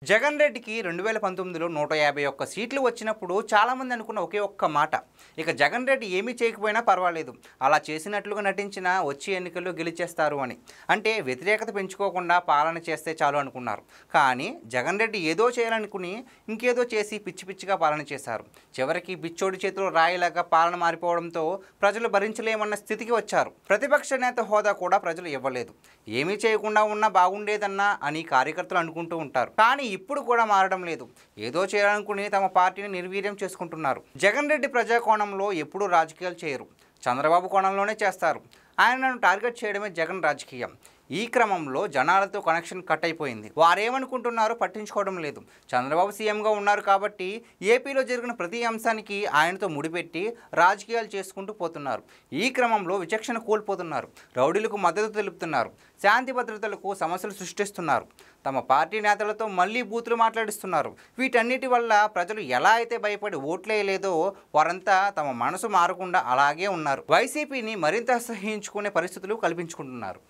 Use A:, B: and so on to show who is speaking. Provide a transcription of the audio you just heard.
A: జగన్ రెడ్డికి 2019లో 151 సీట్లు వచ్చినప్పుడు చాలామంది అనుకున్న ఒకే ఒక్క మాట, ఇక జగన్ రెడ్డి ఏమీ చేయకపోయినా పర్వాలేదు, అలా చేసినట్లుగా నటించిన వచ్చే ఎన్నికల్లో గెలిచేస్తారు అని. అంటే వ్యతిరేకత పెంచుకోకుండా పాలన చేస్తే చాలు అనుకున్నారు. కానీ జగన్ రెడ్డి ఏదో చేయాలనుకుని ఇంకేదో చేసి పిచ్చి పిచ్చిగా పాలన చేశారు. చివరికి బిచ్చోడి చేతిలో రాయిలాగా పాలన మారిపోవడంతో ప్రజలు భరించలేమన్న స్థితికి వచ్చారు. ప్రతిపక్ష నేత హోదా కూడా ప్రజలు ఇవ్వలేదు. ఏమీ చేయకుండా ఉన్నా బాగుండేదన్నా అని కార్యకర్తలు అనుకుంటూ ఉంటారు. కానీ ఇప్పుడు కూడా మారడం లేదు. ఏదో చేయాలనుకుని తమ పార్టీని నిర్వీర్యం చేసుకుంటున్నారు. జగన్ రెడ్డి ప్రజా కోణంలో ఎప్పుడూ రాజకీయాలు చేయరు, చంద్రబాబు కోణంలోనే చేస్తారు. ఆయనను టార్గెట్ చేయడమే జగన్ రాజకీయం. ఈ క్రమంలో జనాలతో కనెక్షన్ కట్ అయిపోయింది. వారేమనుకుంటున్నారో పట్టించుకోవడం లేదు. చంద్రబాబు సీఎంగా ఉన్నారు కాబట్టి ఏపీలో జరిగిన ప్రతి అంశానికి ఆయనతో ముడిపెట్టి రాజకీయాలు చేసుకుంటూ పోతున్నారు. ఈ క్రమంలో విచక్షణ కోల్పోతున్నారు. రౌడీలకు మద్దతు తెలుపుతున్నారు. శాంతి భద్రతలకు సమస్యలు సృష్టిస్తున్నారు. తమ పార్టీ నేతలతో మళ్ళీ బూతులు మాట్లాడిస్తున్నారు. వీటన్నిటి వల్ల ప్రజలు ఎలా అయితే భయపడి ఓట్లేయలేదో వారంతా తమ మనసు మారకుండా అలాగే ఉన్నారు. వైసీపీని మరింత అసహ్యించుకునే పరిస్థితులు కల్పించుకుంటున్నారు.